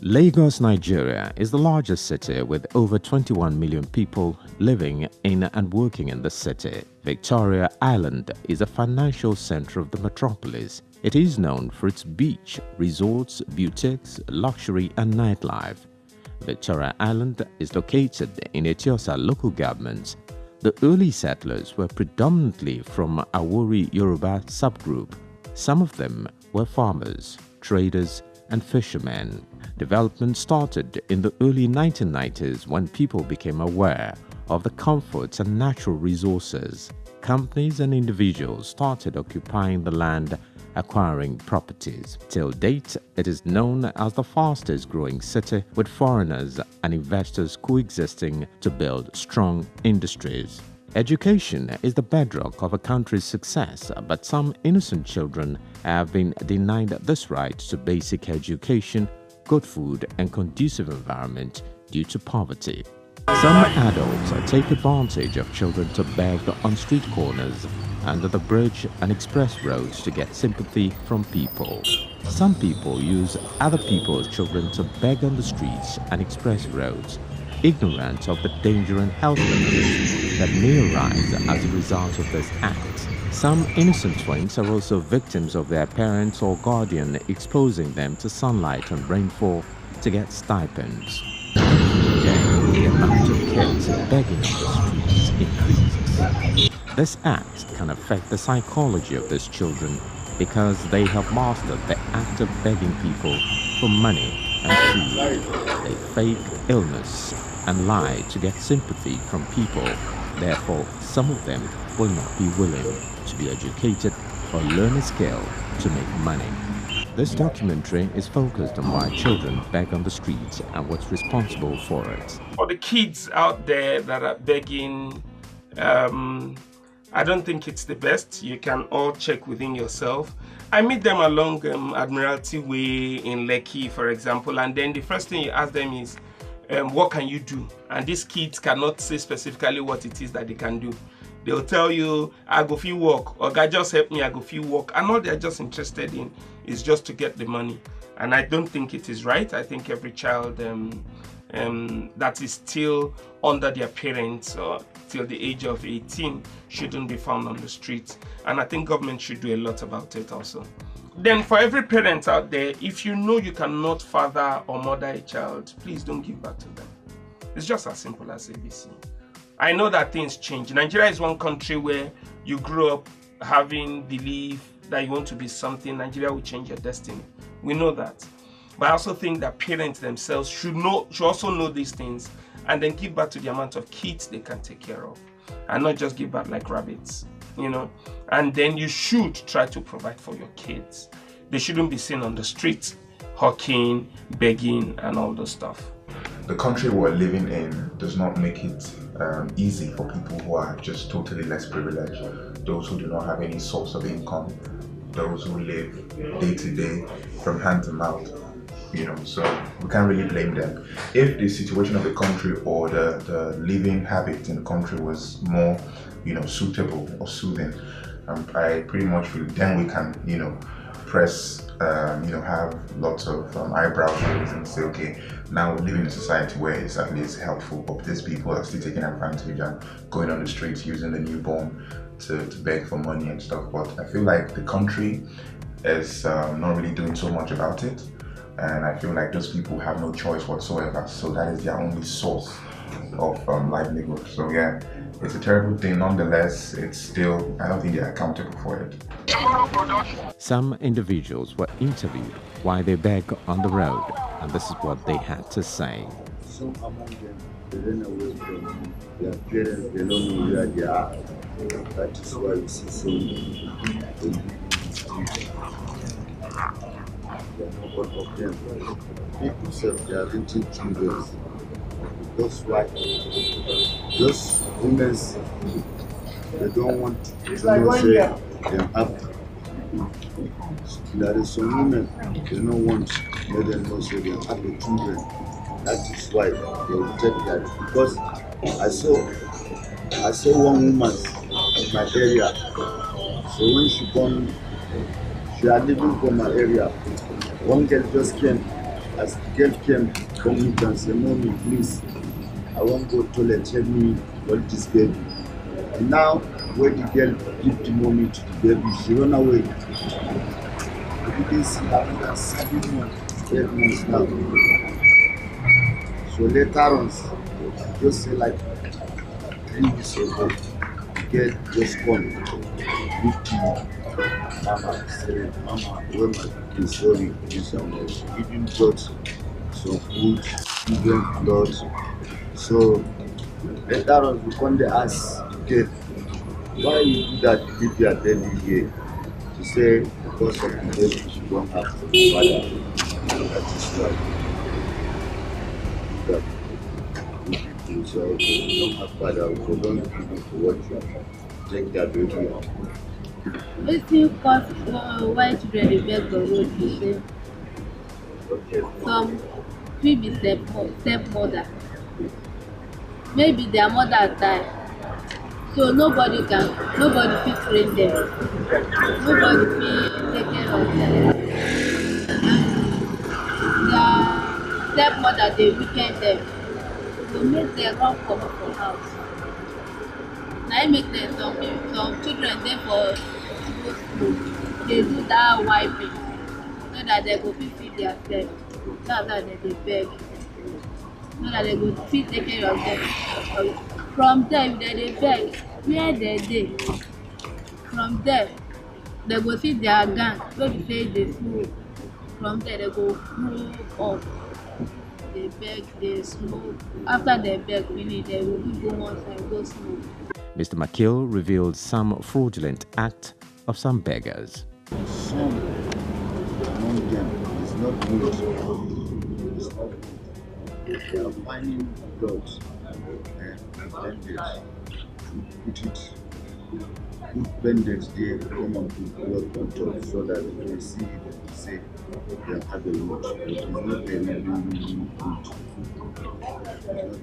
Lagos, Nigeria is the largest city with over 21 million people living in and working in the city. Victoria Island is a financial center of the metropolis. It is known for its beach, resorts, boutiques, luxury and nightlife. Victoria Island is located in Etiosa local government. The early settlers were predominantly from Awori Yoruba subgroup. Some of them were farmers, traders and fishermen. Development started in the early 1990s when people became aware of the comforts and natural resources. Companies and individuals started occupying the land, acquiring properties. Till date, it is known as the fastest growing city, with foreigners and investors coexisting to build strong industries. Education is the bedrock of a country's success, but some innocent children have been denied this right to basic education, good food and conducive environment due to poverty. Some adults take advantage of children to beg on street corners, under the bridge and express roads to get sympathy from people. Some people use other people's children to beg on the streets and express roads, ignorant of the danger and health risks that may arise as a result of this act. Some innocent twins are also victims of their parents or guardian exposing them to sunlight and rainfall to get stipends. Again, the amount of kids begging on the streets increases. This act can affect the psychology of these children because they have mastered the act of begging people for money and food. They fake illness and lie to get sympathy from people. Therefore, some of them will not be willing to be educated or learn a skill to make money. This documentary is focused on why children beg on the streets and what's responsible for it. For the kids out there that are begging, I don't think it's the best. You can all check within yourself. I meet them along Admiralty Way in Lekki, for example, and then the first thing you ask them is, what can you do? And these kids cannot say specifically what it is that they can do. They'll tell you, I go feel work, or God just help me, I go feel work. And all they're just interested in is just to get the money. And I don't think it is right. I think every child that is still under their parents or till the age of 18 shouldn't be found on the street. And I think government should do a lot about it also. Then for every parent out there, if you know you cannot father or mother a child, please don't give back to them. It's just as simple as ABC. I know that things change. Nigeria is one country where you grow up having belief that you want to be something. Nigeria will change your destiny. We know that. But I also think that parents themselves should also know these things and then give back to the amount of kids they can take care of. And not just give back like rabbits, you know. And then you should try to provide for your kids. They shouldn't be seen on the streets, hawking, begging, and all those stuff. The country we're living in does not make it easy for people who are just totally less privileged, those who do not have any source of income, those who live day to day from hand to mouth, you know, so we can't really blame them. If the situation of the country or the living habit in the country was more, you know, suitable or soothing, I pretty much feel then we can, you know, press, have lots of eyebrow raised and say, okay, now we live in a society where it's at least helpful, but these people are still taking advantage and going on the streets using the newborn to beg for money and stuff. But I feel like the country is not really doing so much about it, and I feel like those people have no choice whatsoever, so that is their only source of livelihood. So yeah, it's a terrible thing. Nonetheless, it's still, I don't think they're accountable for it. Some individuals were interviewed while they beg on the road, and this is what they had to say. Some among them, they ran away from their parents, they don't know where they are. That is why we see so many nobody of them. People say they are reaching children. That's why those women, they don't want to say them happy. There is some women, they don't want to let them know say they are happy children. That is why they will take that. Because I saw one woman in my area. So when she had living from my area, one girl just came As the girl came, come meet and say, "Mommy, please, I want to go to toilet, help me hold this baby." And now, when the girl give the mommy to the baby, she run away. We didn't see her for that 7 months, 8 months now. So later on, just say like 3 weeks ago, the girl just come with the mama, say, "Mama, where my pikin, sorry, this and that." She even brought some food, children clothes. So later on, we come to ask the girl, "Why you do that to keep your baby here?" She say, "Because of the baby, she don't have father." That is why. That we people say, "Okay, we don't have father, we don't give them to watch you. Take their baby out." Wetin cause why children dey beg for road be say some fit be stepmother, maybe their mother die, so nobody fit train them, nobody fit take care of them, and their stepmother dey weaken them, go make them run comot for house. Na im make dem some children dey for school dey do that wiping so that dem go fit feed their self. That's why dem dey beg, so that dem go fit take care of them. From there, if dem dey beg, where dem dey, from there dem go see their gang wey be say dey smoke. From there dem go grow up, dey beg, dey smoke. After dem beg finish, dem go go one side go smoke. Mr. McKill revealed some fraudulent act of some beggars. Some among them is not good. It's not good. They are finding drugs and bandage to put bandage there, come and put blood on top so that they can see it and say they have a root. It is not a really good. It's not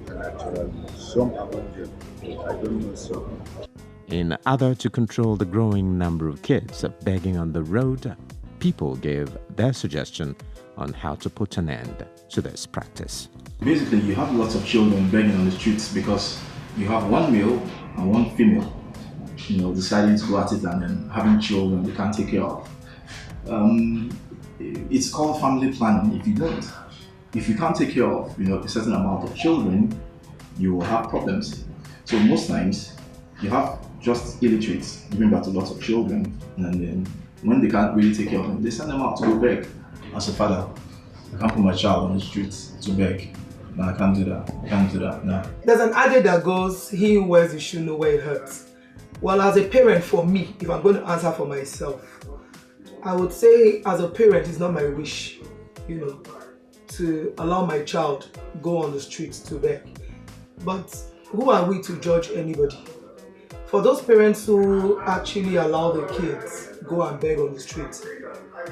a natural root. Some among them, I don't know some. In order to control the growing number of kids begging on the road, people gave their suggestion on how to put an end to this practice. Basically, you have lots of children begging on the streets because you have one male and one female, deciding to go at it and then having children they can't take care of. It's called family planning. If you can't take care of, a certain amount of children, you will have problems. So most times, you have just illiterates giving birth to lots of children, and then when they can't really take care of them, they send them out to go beg. As a father, I can't put my child on the streets to beg. No, I can't do that. I can't do that. No. There's an adage that goes, "He who wears the shoe know where it hurts." Well, as a parent, for me, if I'm going to answer for myself, I would say as a parent, it's not my wish, to allow my child go on the streets to beg. But who are we to judge anybody? For those parents who actually allow their kids go and beg on the streets,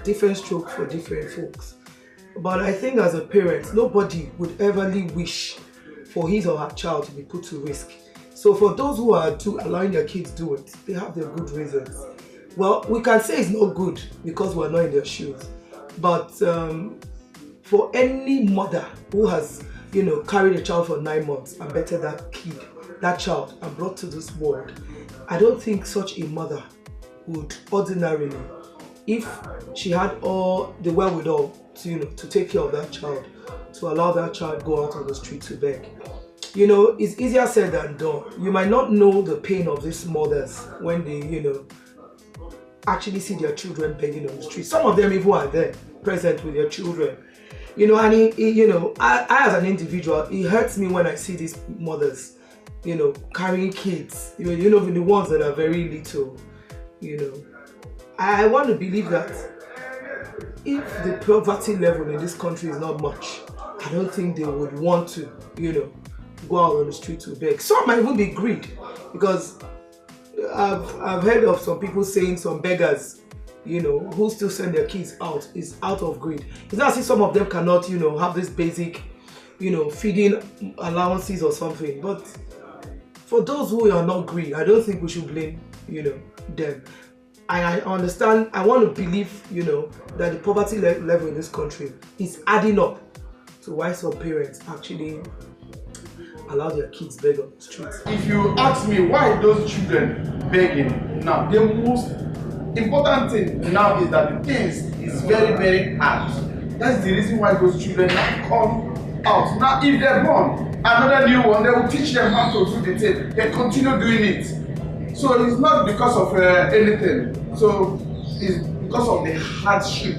different strokes for different folks. But I think as a parent, nobody would everly wish for his or her child to be put to risk. So for those who are allowing their kids do it, they have their good reasons. Well, we can say it's not good because we're not in their shoes. But for any mother who has, carried a child for 9 months and bettered that child and brought to this world, I don't think such a mother would ordinarily, if she had all the wherewithal to take care of that child, to allow that child go out on the street to beg. It's easier said than done. You might not know the pain of these mothers when they, actually see their children begging on the street. Some of them even are there, present with their children. And I as an individual, it hurts me when I see these mothers, carrying kids, the ones that are very little, I want to believe that if the poverty level in this country is not much, I don't think they would want to, go out on the street to beg. Some might even be greed, because I've heard of some people saying some beggars, who still send their kids out is out of greed. It's not as if some of them cannot, have this basic, feeding allowances or something. But for those who are not greedy, I don't think we should blame, them. I understand, I want to believe, that the poverty level in this country is adding up to why some parents actually allow their kids beg on the streets. If you ask me why those children begging now, the most important thing now is that the things is very, very hard. That's the reason why those children now come out. Now, if they're born, another new one, they will teach them how to do the thing. They continue doing it. So it's not because of anything. So it's because of the hardship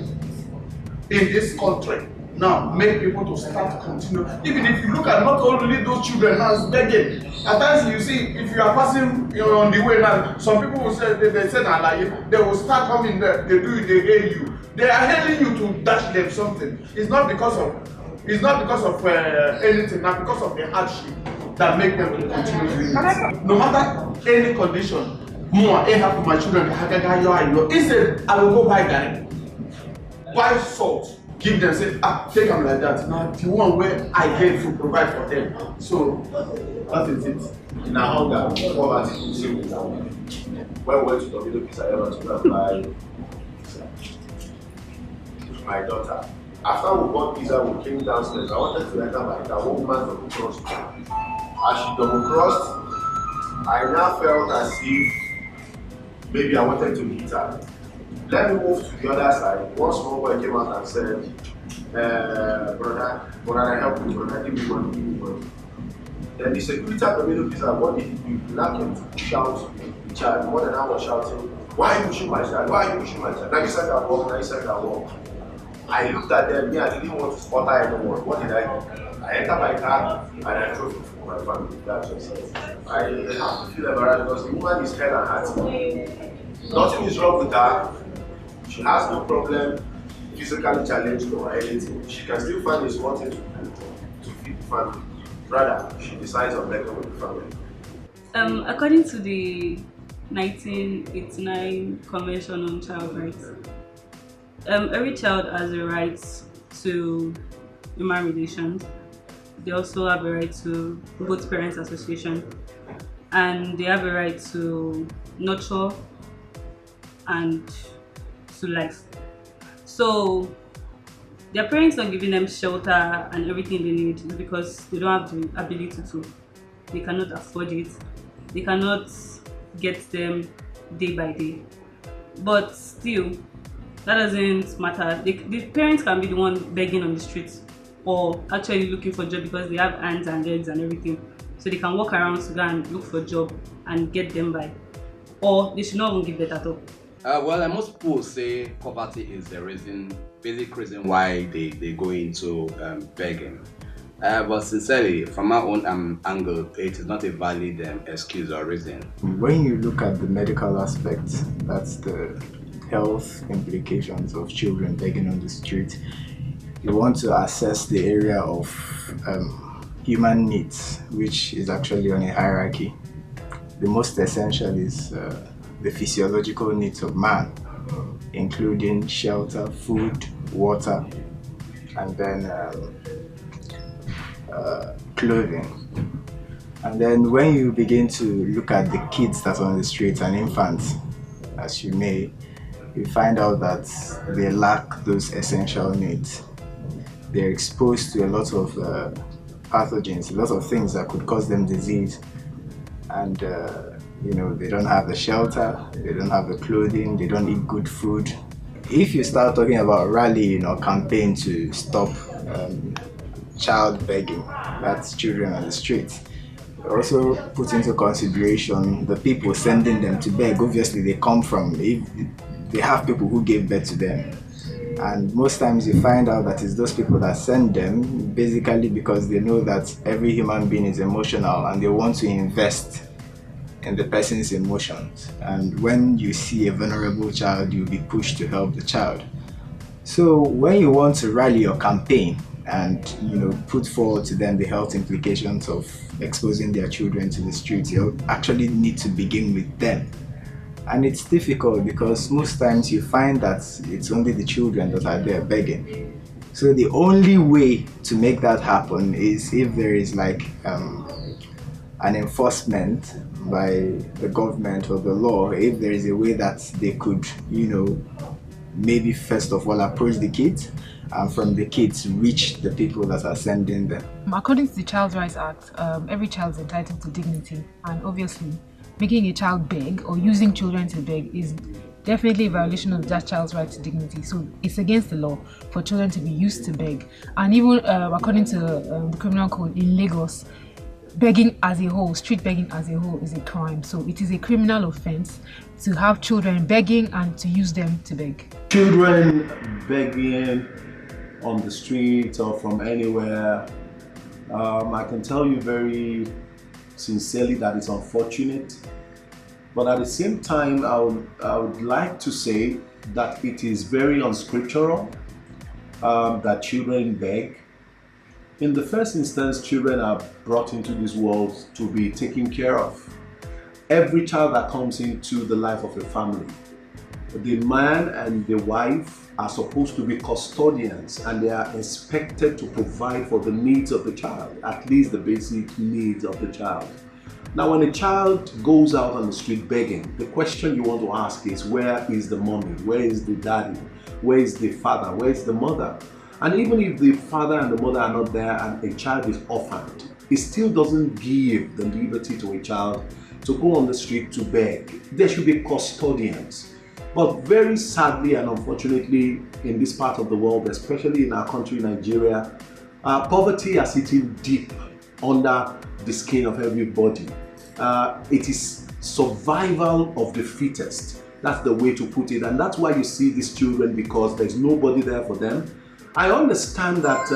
in this country. Now, make people to start continue. Even if you look at not only those children now begging, at times you see if you are passing on the way now, some people will say they say that they will start coming there, they hail you. They are hailing you to dash them something. It's not because of anything, not because of the hardship that make them to continue doing it. No matter any condition, more I have my children, instead I will go buy Gary, buy salt. Give them, say, take them like that. Now, the one where I get to provide for them. So, that is it. In our hunger, poverty is the same. When we went to Domino Pizza, I went to apply to my daughter. After we bought pizza, we came downstairs. I wanted to enter my car. One woman double crossed. As she double crossed, I now felt as if maybe I wanted to hit her. Let me move to the other side. One small boy came out and said, brother, help me, brother, give me money. Then the security at the middle pizza, what did he do? He now came to shout the child. More than I was shouting, why are you pushing my child? Why are you pushing my child? Now he said that walk, now he said that walk. I looked at them, I didn't want to spot her anymore. What did I do? I entered my car and I drove it for my family. That's just it. I have to feel embarrassed because the woman is hell and heart. Nothing is wrong with her. She has no problem physically challenged or anything. She can still find a small thing to do to feed the family. Rather, she decides on better with the family. According to the 1989 Convention on Child Rights, every child has a right to human relations. They also have a right to both parents association, and they have a right to nurture and to life. So their parents are giving them shelter and everything they need is because they don't have the ability to. They cannot afford it. They cannot get them day by day. But still, that doesn't matter. The parents can be the one begging on the streets or actually looking for a job because they have hands and legs and everything. So they can walk around to go and look for a job and get them by. Or they should not even give that at all. Well, most people say poverty is the basic reason why they go into begging. But sincerely, from my own angle, it is not a valid excuse or reason. When you look at the medical aspect, that's the health implications of children begging on the street, you want to assess the area of human needs, which is actually on a hierarchy. The most essential is the physiological needs of man, including shelter, food, water, and then clothing. And then when you begin to look at the kids that are on the streets and infants, as you may, you find out that they lack those essential needs. They're exposed to a lot of pathogens, a lot of things that could cause them disease, and they don't have the shelter, they don't have the clothing, they don't eat good food. If you start talking about rallying or campaign to stop child begging, that's children on the streets, also put into consideration the people sending them to beg. Obviously they come from, they have people who gave birth to them. And most times you find out that it's those people that send them basically because they know that every human being is emotional and they want to invest in the person's emotions. And when you see a vulnerable child, you'll be pushed to help the child. So when you want to rally your campaign and put forward to them the health implications of exposing their children to the streets, you actually need to begin with them. And it's difficult because most times you find that it's only the children that are there begging. So the only way to make that happen is if there is like an enforcement by the government or the law, if there is a way that they could, maybe first of all approach the kids, and from the kids reach the people that are sending them. According to the Child Rights Act, every child is entitled to dignity, and obviously making a child beg or using children to beg is definitely a violation of that child's right to dignity. So it's against the law for children to be used to beg. And even according to the criminal code in Lagos, begging as a whole, street begging as a whole, is a crime. So it is a criminal offense to have children begging and to use them to beg. Children begging on the street or from anywhere, I can tell you very sincerely that it's unfortunate. But at the same time, I would like to say that it is very unscriptural that children beg. In the first instance, children are brought into this world to be taken care of. Every child that comes into the life of a family, the man and the wife are supposed to be custodians, and they are expected to provide for the needs of the child, at least the basic needs of the child. Now, when a child goes out on the street begging, the question you want to ask is, where is the mommy? Where is the daddy? Where is the father? Where is the mother? And even if the father and the mother are not there and a child is orphaned, it still doesn't give the liberty to a child to go on the street to beg. There should be custodians. But very sadly and unfortunately, in this part of the world, especially in our country, Nigeria, poverty has eaten deep under the skin of everybody. It is survival of the fittest. That's the way to put it. And that's why you see these children, because there's nobody there for them. I understand that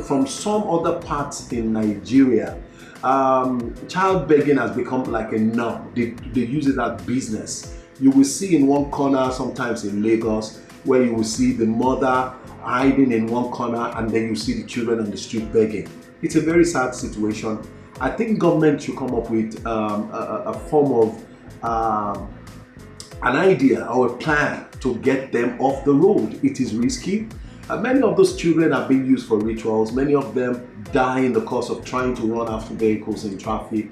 from some other parts in Nigeria, child begging has become like a norm. They use it as business. You will see in one corner, sometimes in Lagos, where you will see the mother hiding in one corner, and then you see the children on the street begging. It's a very sad situation. I think government should come up with a form of an idea or a plan to get them off the road. It is risky. Many of those children are being used for rituals. Many of them die in the course of trying to run after vehicles in traffic.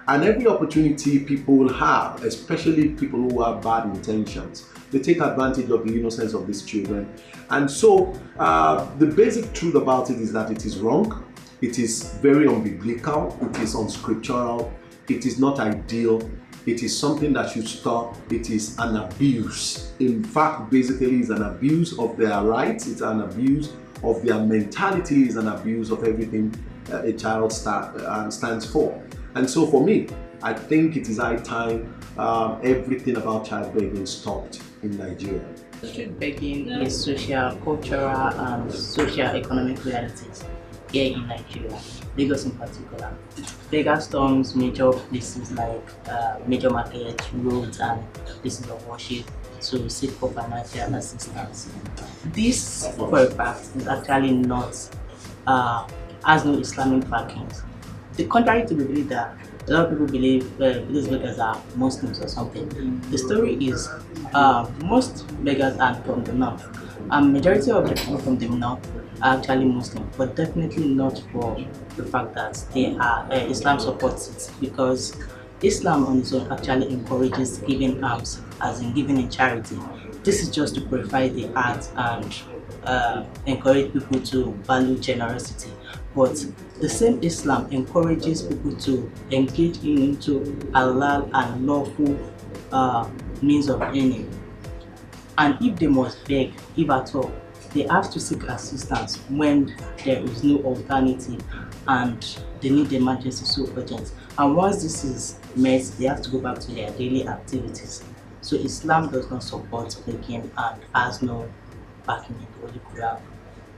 And every opportunity people will have, especially people who have bad intentions, they take advantage of the innocence of these children. And so the basic truth about it is that it is wrong. It is very unbiblical. It is unscriptural. It is not ideal. It is something that should stop. It is an abuse. In fact, basically, it's an abuse of their rights. It's an abuse of their mentality. It's an abuse of everything a child stands for. And so for me, I think it is high time everything about child begging stopped in Nigeria. Street begging is social, cultural, and socio-economic realities here in Nigeria, Lagos in particular. Beggar storms major places like major markets, roads, and places of worship to seek for financial assistance. This, for a fact, is actually not has no Islamic backings. The contrary to the belief that a lot of people believe these beggars are Muslims or something. The story is most beggars are from the north. Majority of the people from the north are actually Muslim, but definitely not for the fact that they are Islam supports it, because Islam on its own actually encourages giving alms, as in giving in charity. This is just to purify the heart and encourage people to value generosity. But the same Islam encourages people to engage into halal and lawful means of earning. And if they must beg, if at all, they have to seek assistance when there is no alternative and they need emergency so urgent. And once this is met, they have to go back to their daily activities. So Islam does not support begging and has no backing in the Holy Quran.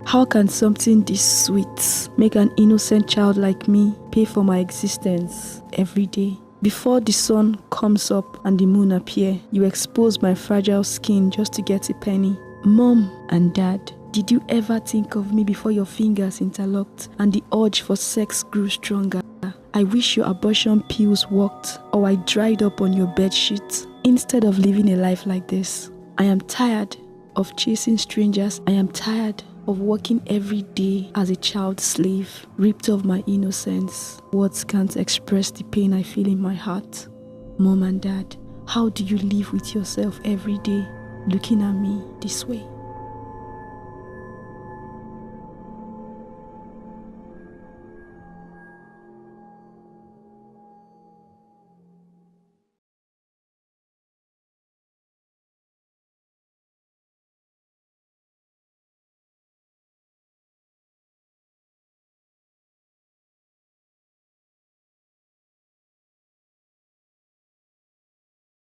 How can something this sweet make an innocent child like me pay for my existence every day? Before the sun comes up and the moon appear, you expose my fragile skin just to get a penny. Mom and Dad, did you ever think of me before your fingers interlocked and the urge for sex grew stronger? I wish your abortion pills worked, or I dried up on your bedsheet instead of living a life like this. I am tired of chasing strangers. I am tired of working every day as a child slave, ripped of my innocence. Words can't express the pain I feel in my heart. Mom and Dad, how do you live with yourself every day, looking at me this way?